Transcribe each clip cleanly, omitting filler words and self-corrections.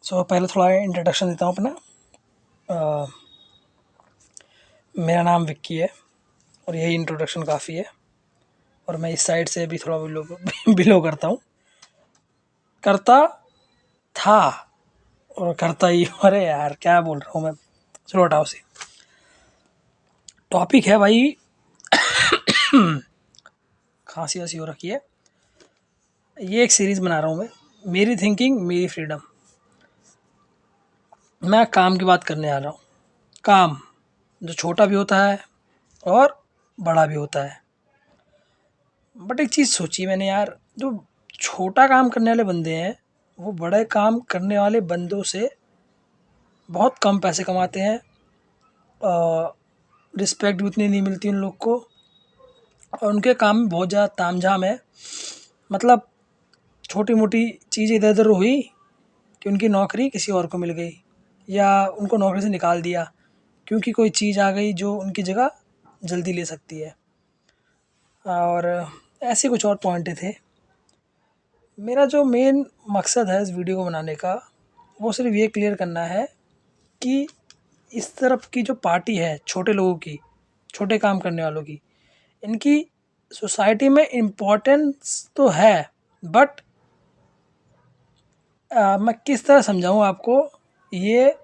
पहले थोड़ा इंट्रोडक्शन देता हूँ अपना। अ, मेरा नाम विक्की है और यही इंट्रोडक्शन काफ़ी है। और मैं इस साइड से भी थोड़ा बिलो करता हूँ, करता था और करता ही। अरे यार क्या बोल रहा हूँ मैं, चलो हटाओ से। टॉपिक है भाई, खांसी वासी हो रखी है। ये एक सीरीज़ बना रहा हूँ मैं, मेरी थिंकिंग मेरी फ्रीडम। मैं काम की बात करने आ रहा हूँ। काम जो छोटा भी होता है और बड़ा भी होता है। बट एक चीज़ सोची मैंने यार, जो छोटा काम करने वाले बंदे हैं वो बड़े काम करने वाले बंदों से बहुत कम पैसे कमाते हैं। रिस्पेक्ट भी उतनी नहीं मिलती उन लोग को और उनके काम में बहुत ज़्यादा तामझाम है। मतलब छोटी मोटी चीज़ इधर उधर हुई कि उनकी नौकरी किसी और को मिल गई या उनको नौकरी से निकाल दिया क्योंकि कोई चीज़ आ गई जो उनकी जगह जल्दी ले सकती है। और ऐसे कुछ और पॉइंट थे। मेरा जो मेन मकसद है इस वीडियो को बनाने का, वो सिर्फ ये क्लियर करना है कि इस तरफ की जो पार्टी है छोटे लोगों की, छोटे काम करने वालों की, इनकी सोसाइटी में इम्पोर्टेंस तो है। बट मैं किस तरह समझाऊँ आपको, ये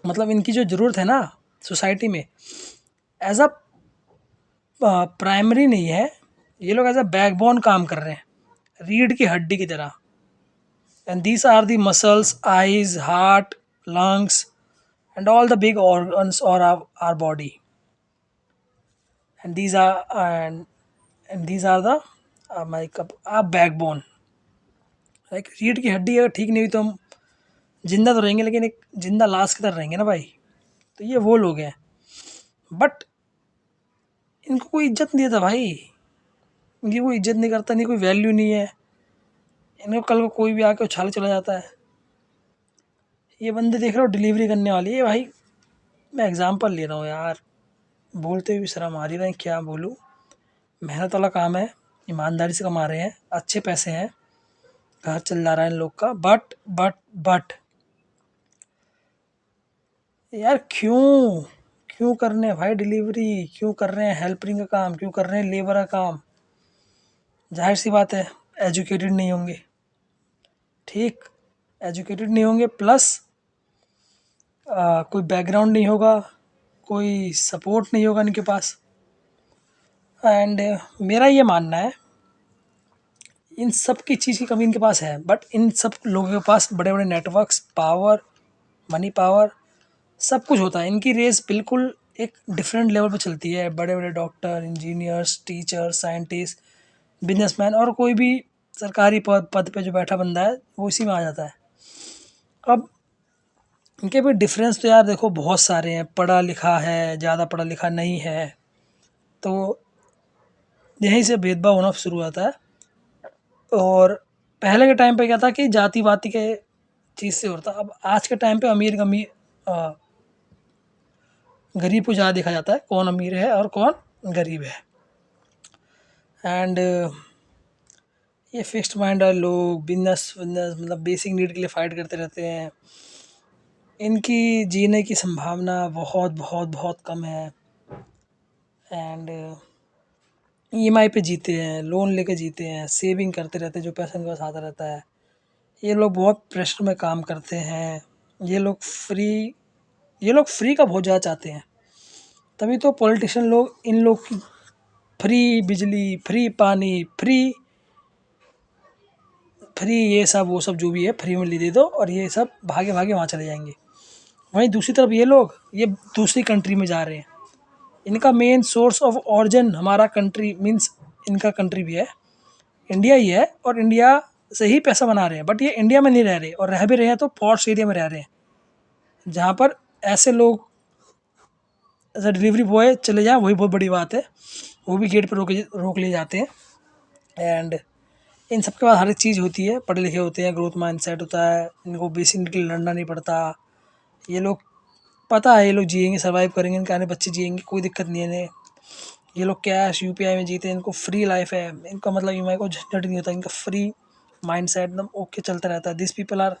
मतलब इनकी जो ज़रूरत है ना सोसाइटी में, एज अ प्राइमरी नहीं है। ये लोग एज अ बैकबोन काम कर रहे हैं, रीढ़ की हड्डी की तरह। And these are the muscles, eyes, heart, lungs, and all the big organs of our body. And these are the backbone. Like रीढ़ की हड्डी अगर ठीक नहीं हुई तो हम जिंदा तो रहेंगे लेकिन एक जिंदा लाश की तरह रहेंगे ना भाई। तो ये वो लोग हैं, बट इनको कोई इज्जत नहीं देता भाई। इनकी कोई इज्जत नहीं करता, नहीं कोई वैल्यू नहीं है। इनको कल को कोई भी आके उछाल चला जाता है। ये बंदे देख रहे हो डिलीवरी करने वाली है भाई, मैं एग्जांपल ले रहा हूँ यार, बोलते हुए शर्म आ रही है, क्या बोलूँ। मेहनत वाला काम है, ईमानदारी से कमा रहे हैं, अच्छे पैसे हैं, घर चल जा रहा है इन लोग का। बट यार क्यों क्यों करने हैं भाई डिलीवरी, क्यों कर रहे हैं हेल्परिंग का काम, क्यों कर रहे हैं लेबर का काम। जाहिर सी बात है एजुकेटेड नहीं होंगे, ठीक, एजुकेटेड नहीं होंगे, प्लस कोई बैकग्राउंड नहीं होगा, कोई सपोर्ट नहीं होगा इनके पास। एंड मेरा ये मानना है इन सब की चीज़ की कमी इनके पास है, बट इन सब लोगों के पास बड़े बड़े नेटवर्क्स, पावर, मनी पावर, सब कुछ होता है। इनकी रेस बिल्कुल एक डिफरेंट लेवल पे चलती है। बड़े बड़े doctor, engineers, teacher, scientist, businessman और कोई भी सरकारी पद पे जो बैठा बंदा है वो इसी में आ जाता है। अब इनके भी डिफरेंस तो यार देखो बहुत सारे हैं। पढ़ा लिखा है, ज़्यादा पढ़ा लिखा नहीं है, तो यहीं से भेदभाव होना शुरू होता है। और पहले के टाइम पे क्या था कि जाति वाति के चीज़ से होता। अब आज के टाइम पे गरीब को ज़्यादा देखा जाता है, कौन अमीर है और कौन गरीब है। एंड ये फिक्स्ड माइंड वाले लोग बिजनेस मतलब बेसिक नीड के लिए फ़ाइट करते रहते हैं। इनकी जीने की संभावना बहुत बहुत बहुत कम है। एंड ईएमआई पे जीते हैं, लोन लेके जीते हैं, सेविंग करते रहते हैं, जो पैसा इनके पास आता रहता है। ये लोग बहुत प्रेशर में काम करते हैं। ये लोग फ्री का बहुत ज़्यादा चाहते हैं। तभी तो पॉलिटिशियन लोग इन लोग की फ्री बिजली, फ्री पानी, फ्री ये सब वो सब जो भी है फ्री में ले दे दो और ये सब भागे भागे वहाँ चले जाएंगे। वहीं दूसरी तरफ ये दूसरी कंट्री में जा रहे हैं। इनका मेन सोर्स ऑफ ऑरिजिन हमारा कंट्री मीन्स इनका कंट्री भी है, इंडिया ही है, और इंडिया से ही पैसा बना रहे हैं। बट ये इंडिया में नहीं रह रहे, और रह भी रहे हैं तो पॉश एरिया में रह रहे हैं, जहाँ पर ऐसे लोग एज अ डिलीवरी बॉय चले जाएँ वही बहुत बड़ी बात है। वो भी गेट पर रोक लिए जाते हैं। एंड इन सब के पास हर एक चीज़ होती है, पढ़े लिखे होते हैं, ग्रोथ माइंडसेट होता है, इनको बेसिक के लिए लड़ना नहीं पड़ता। ये लोग पता है ये लोग जिएंगे, सर्वाइव करेंगे, इनके आने बच्चे जिएंगे, कोई दिक्कत नहीं है इन्हें। ये लोग कैश यूपीआई में जीते हैं, इनको फ्री लाइफ है। इनका मतलब ईएमआई को झंझट नहीं होता, इनका फ्री माइंडसेट एकदम ओके चलता रहता है। This people are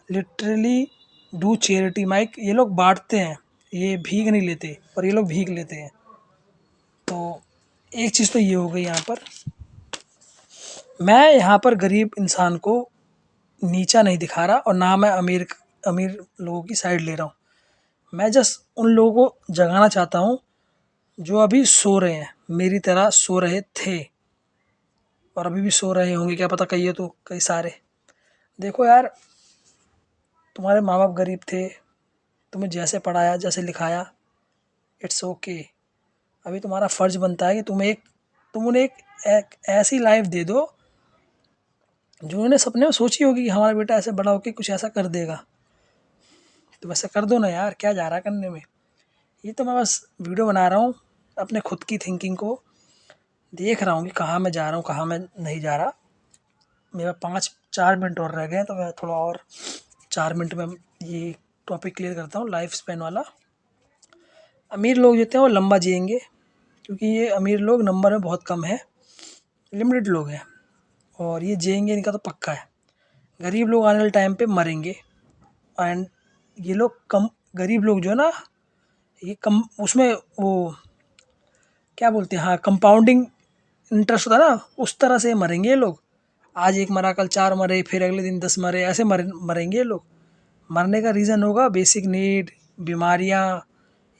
literally do charity. माइक ये लोग बांटते हैं, ये भीख नहीं लेते, पर ये लोग भीख लेते हैं। तो एक चीज़ तो ये हो गई यहाँ पर। मैं यहाँ पर गरीब इंसान को नीचा नहीं दिखा रहा, और ना मैं अमीर अमीर लोगों की साइड ले रहा हूँ। मैं जस्ट उन लोगों को जगाना चाहता हूँ जो अभी सो रहे हैं, मेरी तरह सो रहे थे और अभी भी सो रहे होंगे, क्या पता, कई तो कई सारे। देखो यार, तुम्हारे माँ बाप गरीब थे, तुम्हें जैसे पढ़ाया जैसे लिखाया, इट्स ओके। अभी तुम्हारा फ़र्ज़ बनता है कि तुम उन्हें एक ऐसी लाइफ दे दो जो उन्होंने सपने में सोची होगी कि हमारा बेटा ऐसे बड़ा होकर कुछ ऐसा कर देगा। तो वैसे कर दो ना यार, क्या जा रहा है करने में। ये तो मैं बस वीडियो बना रहा हूँ, अपने खुद की थिंकिंग को देख रहा हूँ कि कहाँ मैं जा रहा हूँ, कहाँ मैं नहीं जा रहा। मेरा 4 मिनट और रह गए हैं, तो मैं थोड़ा और 4 मिनट में ये टॉपिक क्लियर करता हूँ, लाइफ स्पैन वाला। अमीर लोग जो थे वो लंबा जिएंगे, क्योंकि ये अमीर लोग नंबर में बहुत कम है, लिमिटेड लोग हैं, और ये जिएंगे इनका तो पक्का है। गरीब लोग आने वाले टाइम पे मरेंगे। एंड ये लोग कम, गरीब लोग जो है ना, ये कम उसमें वो क्या बोलते हैं, हाँ, कंपाउंडिंग इंटरेस्ट होता है ना, उस तरह से मरेंगे ये लोग। आज एक मरा, कल 4 मरे, फिर अगले दिन 10 मरे, ऐसे मरेंगे ये लोग। मरने का रीज़न होगा बेसिक नीड, बीमारियाँ,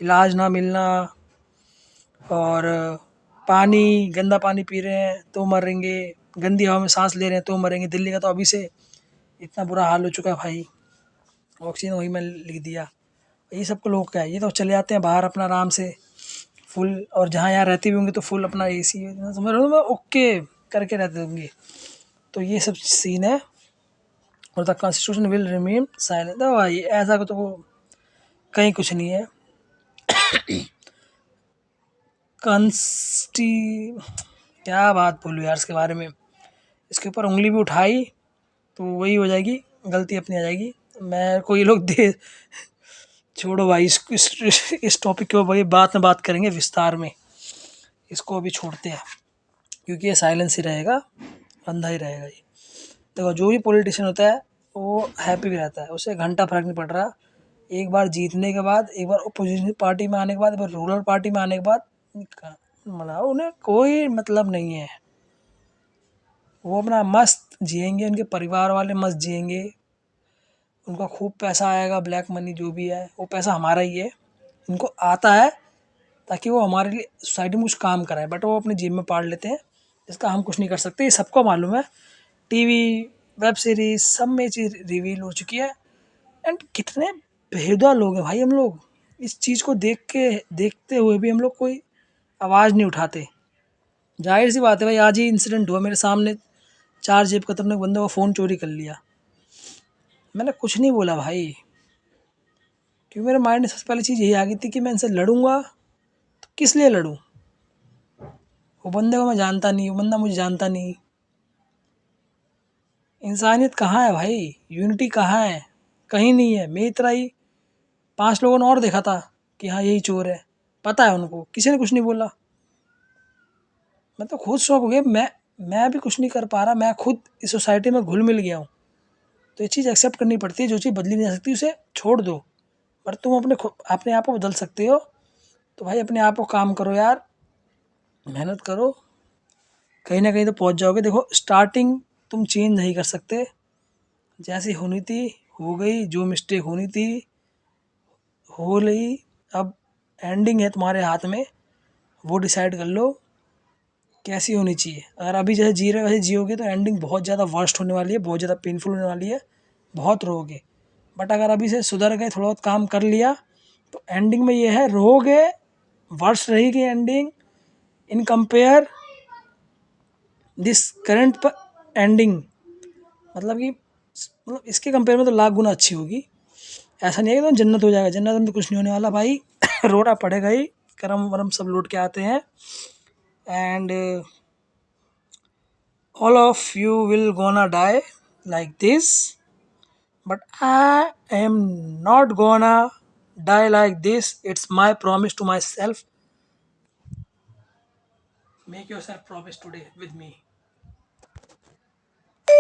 इलाज ना मिलना, और पानी, गंदा पानी पी रहे हैं तो मरेंगे, गंदी हवा में सांस ले रहे हैं तो मरेंगे। दिल्ली का तो अभी से इतना बुरा हाल हो चुका है भाई, ऑक्सीजन वही मैं लिख दिया। ये सबको लोग क्या है, ये तो चले जाते हैं बाहर अपना आराम से फुल, और जहाँ यहाँ रहते भी होंगे तो फुल अपना एसी समझ रहे हो मैं, ओके करके रहते होंगे। तो ये सब सीन है। और the constitution will remain silent, भाई ऐसा तो कहीं कुछ नहीं है। कॉन्स्टी क्या बात बोलूँ यार इसके बारे में, इसके ऊपर उंगली भी उठाई तो वही हो जाएगी, गलती अपनी आ जाएगी। मैं कोई लोग दे छोड़ो भाई, इस टॉपिक के ऊपर भाई बात में बात करेंगे विस्तार में, इसको अभी छोड़ते हैं, क्योंकि ये साइलेंस ही रहेगा, अंधा ही रहेगा ये। देखो, जो भी पॉलिटिशियन होता है वो हैप्पी भी रहता है, उसे घंटा फर्क नहीं पड़ रहा। एक बार जीतने के बाद, एक बार अपोजिशन पार्टी में आने के बाद, एक बार रूलर पार्टी में आने के बाद, मतलब उन्हें कोई मतलब नहीं है। वो अपना मस्त जिएंगे, उनके परिवार वाले मस्त जिएंगे, उनका खूब पैसा आएगा, ब्लैक मनी जो भी है वो पैसा हमारा ही है, इनको आता है ताकि वो हमारे लिए सोसाइटी में कुछ काम कराए, बट वो अपने जेब में पाड़ लेते हैं, इसका हम कुछ नहीं कर सकते, ये सबको मालूम है। टीवी, वेब सीरीज, सब में ये चीज़ रिवील हो चुकी है। एंड कितने बेहुदा लोग हैं भाई हम लोग, इस चीज़ को देखते हुए भी हम लोग कोई आवाज़ नहीं उठाते। जाहिर सी बात है भाई, आज ही इंसिडेंट हुआ मेरे सामने, 4 जेब कतरने एक बंदे को फ़ोन चोरी कर लिया, मैंने कुछ नहीं बोला भाई, क्योंकि मेरे माइंड में सबसे पहली चीज़ यही आ गई थी कि मैं इनसे लड़ूंगा तो किस लिए लड़ूं, वो बंदे को मैं जानता नहीं, वो बंदा मुझे जानता नहीं। इंसानियत कहाँ है भाई, यूनिटी कहाँ है, कहीं नहीं है। मेरी तरह ही 5 लोगों ने और देखा था कि हाँ यही चोर है, पता है उनको, किसी ने कुछ नहीं बोला। मैं तो खुद शौक हो गया, मैं भी कुछ नहीं कर पा रहा, मैं खुद इस सोसाइटी में घुल मिल गया हूँ। तो ये चीज़ एक्सेप्ट करनी पड़ती है, जो चीज़ बदली नहीं जा सकती उसे छोड़ दो। पर तुम अपने आप को बदल सकते हो, तो भाई अपने आप को काम करो यार, मेहनत करो, कहीं ना कहीं तो पहुंच जाओगे। देखो, स्टार्टिंग तुम चेंज नहीं कर सकते, जैसी होनी थी हो गई, जो मिस्टेक होनी थी हो गई। अब एंडिंग है तुम्हारे हाथ में, वो डिसाइड कर लो कैसी होनी चाहिए। अगर अभी जैसे जी रहे हो वैसे जियोगे तो एंडिंग बहुत ज़्यादा वर्स्ट होने वाली है, बहुत ज़्यादा पेनफुल होने वाली है, बहुत रोओगे। बट अगर अभी से सुधर गए, थोड़ा बहुत काम कर लिया, तो एंडिंग में ये है, रोओगे, वर्स्ट रहेगी ending in compare this current ending, मतलब कि मतलब इसके कंपेयर में तो लाख गुना अच्छी होगी। ऐसा नहीं है कि तो जन्नत हो जाएगा, जन्नत में तो कुछ नहीं होने वाला भाई। रोना पड़ेगा ही, करम वरम सब लौट के आते हैं। And all of you will gonna die like this, but I am not gonna die like this. It's my promise to myself. Make yourself promise today with me.